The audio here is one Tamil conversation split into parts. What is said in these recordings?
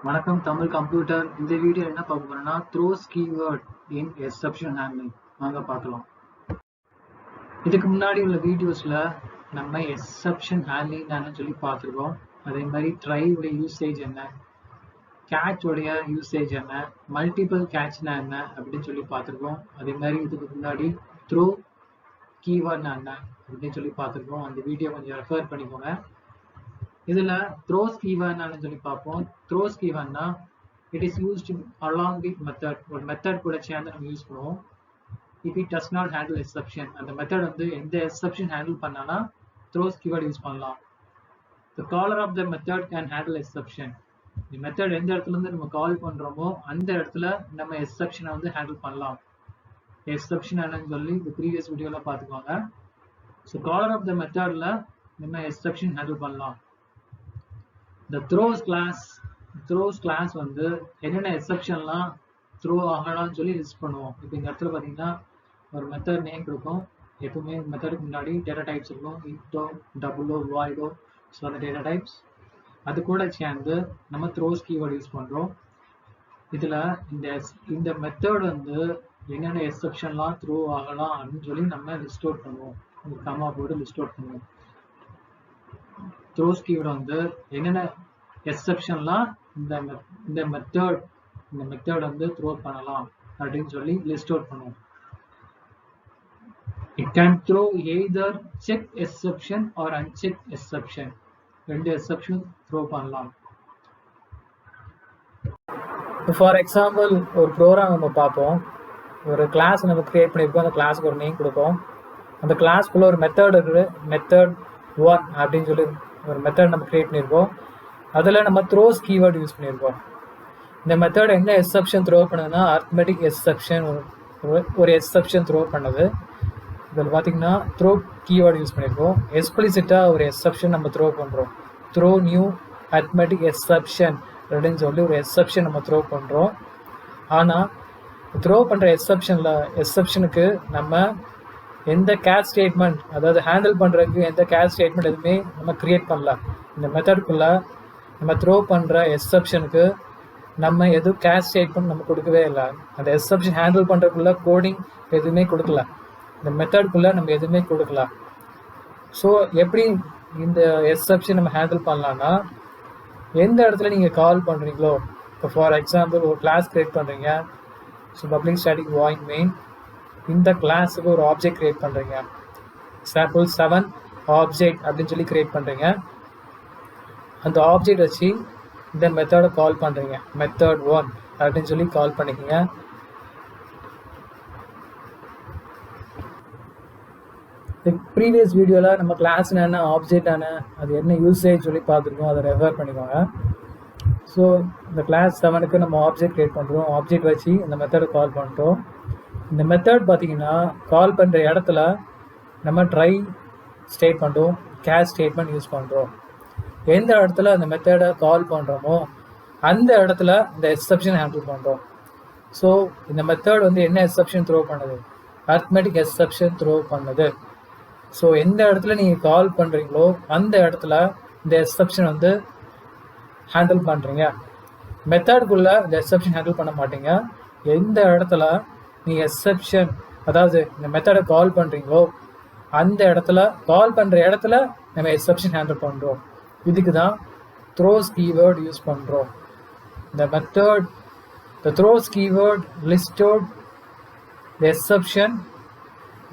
வணக்கம் தமிழ் கம்ப்யூட்டர். இந்த வீடியோ என்ன பார்க்க போறோம்னா த்ரோஸ் கீவேர்ட் இன் எக்ஸெப்ஷன் ஹேண்ட்லிங் வாங்க பார்க்கலாம். இதுக்கு முன்னாடி உள்ள வீடியோஸ்ல நம்ம எக்ஸெப்ஷன் ஹேண்ட்லிங் சொல்லி பார்த்துருக்கோம். அதே மாதிரி ட்ரை உடைய யூசேஜ் என்ன, கேட்ச் உடைய யூசேஜ் என்ன, மல்டிபிள் கேட்ச்னா என்ன அப்படின்னு சொல்லி பார்த்துருக்கோம். அதே மாதிரி இதுக்கு முன்னாடி த்ரோ கீவேர்ட்னா என்ன அப்படின்னு சொல்லி பார்த்துருக்கோம். அந்த வீடியோ கொஞ்சம் ரெஃபர் பண்ணிக்கோங்க. இதுல த்ரோஸ் கீவேர்ட்னு சொல்லி பார்ப்போம். த்ரோஸ் கீவேர்ட்னா it is used along with method. ஒரு மெத்தட் கூட சேர்ந்து நம்ம யூஸ் பண்ணுவோம். If it does not handle exception, அந்த மெத்தட் வந்து எந்த எக்ஸெப்ஷன் ஹேண்டில் பண்ணானா த்ரோஸ் கீவேர்ட் யூஸ் பண்ணலாம். The caller of the method can handle exception. இந்த மெத்தட் எந்த இடத்துல இருந்து நம்ம கால் பண்றோமோ அந்த இடத்துல நம்ம எக்ஸெப்ஷனை வந்து ஹேண்டில் பண்ணலாம். எக்ஸெப்ஷன் என்னன்னு சொல்லி இந்த ப்ரீவியஸ் வீடியோல பார்த்துக்கோங்க. ஸோ காலர் ஆஃப் த மெத்தட்ல நம்ம எக்ஸெப்ஷன் ஹேண்டில் பண்ணலாம். The throws class வந்து என்னென்ன எக்ஸெப்ஷன்லாம் த்ரோ ஆகலாம்னு சொல்லி லிஸ்ட் பண்ணுவோம். இப்போ இந்த இடத்துல பார்த்தீங்கன்னா ஒரு மெத்தட் நேம் கொடுக்கும். எப்பவுமே மெத்தடுக்கு முன்னாடி டேட்டா டைப்ஸ் இருக்கும். இன்டோ, டபுளோ, வாய்டோ, ஸோ அந்த டேட்டா டைப்ஸ் அது கூட சேர்ந்து நம்ம த்ரோஸ் கீவேர்டு யூஸ் பண்ணுறோம். இதில் இந்த மெத்தட் வந்து என்னென்ன எக்ஸெப்ஷன்லாம் த்ரோ ஆகலாம் அப்படின்னு சொல்லி நம்ம லிஸ்ட் அவுட் பண்ணுவோம். கமா போட்டு லிஸ்ட் அவுட் பண்ணுவோம். த்ரோஸ் கீவேர்டு வந்து என்னென்ன எக்ஸெப்ஷன்லாம் இந்த மெத்தட் வந்து த்ரோ பண்ணலாம் அப்படின்னு சொல்லி லிஸ்ட் அவுட் பண்ணுவோம். It can throw either check exception or uncheck exception. ரெண்டு எக்ஸெப்ஷன் த்ரோ பண்ணலாம். ஃபார் எக்ஸாம்பிள் ஒரு ப்ரோக்ராம் நம்ம பார்ப்போம். ஒரு கிளாஸ் நம்ம கிரியேட் பண்ணியிருக்கோம். அந்த கிளாஸுக்கு ஒரு நேம் கொடுப்போம். அந்த கிளாஸ்க்குள்ள ஒரு மெத்தட் இருக்குது. மெத்தட் 1 அப்படின்னு சொல்லி ஒரு மெத்தட் நம்ம கிரியேட் பண்ணியிருக்கோம். அதில் நம்ம த்ரோஸ் கீவேர்டு யூஸ் பண்ணியிருக்கோம். இந்த மெத்தட் என்ன எக்ஸெப்ஷன் த்ரோ பண்ணுதுன்னா அரித்மெட்டிக் எக்ஸெப்ஷன் ஒரு எக்ஸெப்ஷன் த்ரோ பண்ணுது. இதில் பார்த்தீங்கன்னா த்ரோ கீவேர்டு யூஸ் பண்ணியிருக்கோம். எக்ஸ்பிளிசிட்டாக ஒரு எக்ஸெப்ஷன் நம்ம த்ரோ பண்ணுறோம். த்ரோ நியூ அரித்மெட்டிக் எக்ஸெப்ஷன் அப்படின்னு சொல்லி ஒரு எக்ஸெப்ஷன் நம்ம த்ரோ பண்ணுறோம். ஆனால் த்ரோ பண்ணுற எக்ஸெப்ஷனுக்கு நம்ம எந்த கேட்ச் ஸ்டேட்மெண்ட், அதாவது ஹேண்டில் பண்ணுறதுக்கு எந்த கேட்ச் ஸ்டேட்மெண்ட் எதுவுமே நம்ம கிரியேட் பண்ணல. இந்த மெத்தடுக்குள்ளே நம்ம த்ரோ பண்ணுற எக்ஸெப்ஷனுக்கு நம்ம எதுவும் கேட்ச் ஸ்டேட்மெண்ட் நம்ம கொடுக்கவே இல்லை. அந்த எக்ஸெப்ஷன் ஹேண்டில் பண்ணுறதுக்குள்ள கோடிங் எதுவுமே கொடுக்கல. இந்த மெத்தடுக்குள்ளே நம்ம எதுவுமே கொடுக்கல. ஸோ எப்படி இந்த எக்ஸெப்ஷன் நம்ம ஹேண்டில் பண்ணலான்னா, எந்த இடத்துல நீங்கள் கால் பண்ணுறீங்களோ, இப்போ ஃபார் எக்ஸாம்பிள் ஒரு கிளாஸ் கிரியேட் பண்ணுறீங்க. So public static void main, இந்த கிளாஸுக்கு ஒரு ஆப்ஜெக்ட் கிரியேட் பண்ணுறீங்க. எக்ஸாம்பிள் 7 ஆப்ஜெக்ட் அப்படின்னு சொல்லி கிரியேட் பண்ணுறீங்க. அந்த ஆப்ஜெக்ட் வச்சு இந்த மெத்தடை கால் பண்ணுறீங்க. மெத்தட் 1 அப்படின்னு சொல்லி கால் பண்ணிக்கோங்க. ப்ரீவியஸ் வீடியோவில் நம்ம கிளாஸ் என்ன, ஆப்ஜெக்ட் என்ன, அது என்ன யூசேஜ் சொல்லி பார்த்துருக்கோம். அதை ரெஃபர் பண்ணிக்கோங்க. ஸோ இந்த கிளாஸ் 7க்கு நம்ம ஆப்ஜெக்ட் கிரியேட் பண்ணுறோம். ஆப்ஜெக்ட் வச்சு இந்த மெத்தடை கால் பண்ணுறோம். இந்த மெத்தட் பார்த்தீங்கன்னா கால் பண்ணுற இடத்துல நம்ம ட்ரை ஸ்டேட்மெண்ட்டும் கேட்ச் ஸ்டேட்மெண்ட் யூஸ் பண்ணுறோம். எந்த இடத்துல அந்த மெத்தடை கால் பண்ணுறோமோ அந்த இடத்துல இந்த எக்ஸெப்ஷன் ஹேண்டில் பண்ணுறோம். ஸோ இந்த மெத்தட் வந்து என்ன எக்ஸெப்ஷன் த்ரோ பண்ணுது? அரித்மெட்டிக் எக்ஸெப்ஷன் த்ரோ பண்ணுது. ஸோ எந்த இடத்துல நீங்கள் கால் பண்ணுறீங்களோ அந்த இடத்துல இந்த எக்ஸெப்ஷன் வந்து ஹேண்டில் பண்ணுறீங்க. மெத்தடுக்குள்ளே இந்த எக்ஸெப்ஷன் ஹேண்டில் பண்ண மாட்டீங்க. எந்த இடத்துல நீங்கள் எக்ஸெப்ஷன், அதாவது இந்த மெத்தடை கால் பண்ணுறீங்களோ அந்த இடத்துல, கால் பண்ணுற இடத்துல நம்ம எக்ஸெப்ஷன் ஹேண்டில் பண்ணுறோம். இதுக்கு தான் த்ரோஸ் கீவேர்ட் யூஸ் பண்ணுறோம். the throws keyword list out the exception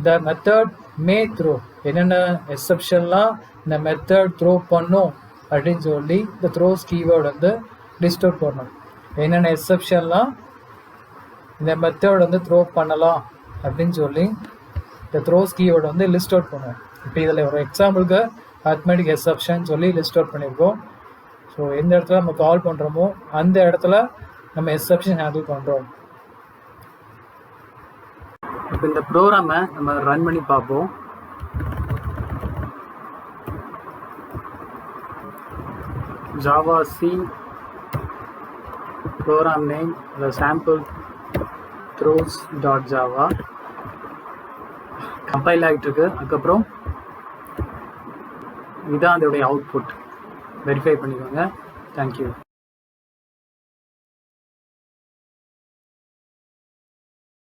the method may throw. என்னென்ன எக்ஸெப்ஷன்லாம் இந்த மெத்தட் த்ரோ பண்ணும் அப்படின்னு சொல்லி இந்த த்ரோஸ் கீவேர்டு வந்து லிஸ்ட் அவுட் பண்ணணும். என்னென்ன எக்ஸெப்ஷன்லாம் இந்த மெத்தட் வந்து த்ரோ பண்ணலாம் அப்படின்னு சொல்லி இந்த த்ரோஸ் கீவேர்டு வந்து லிஸ்ட் அவுட் பண்ணுவோம். இப்போ இதில் ஒரு எக்ஸாம்பிளுக்கு அரித்மெட்டிக் எக்ஸெப்ஷன் சொல்லி லிஸ்ட் அவுட் பண்ணியிருக்கோம். ஸோ எந்த இடத்துல நம்ம கால் பண்ணுறோமோ அந்த இடத்துல நம்ம எக்ஸெப்ஷன் ஹேண்டில் பண்ணுறோம். இப்போ இந்த ப்ரோக்ராமை நம்ம ரன் பண்ணி பார்ப்போம். Java C program name sample throws.java compile ஆகிட்டு இருக்கு. அதுக்கப்புறம் இதான் அதோடைய அவுட்புட். வெரிஃபை பண்ணிக்கோங்க. தேங்க்யூ.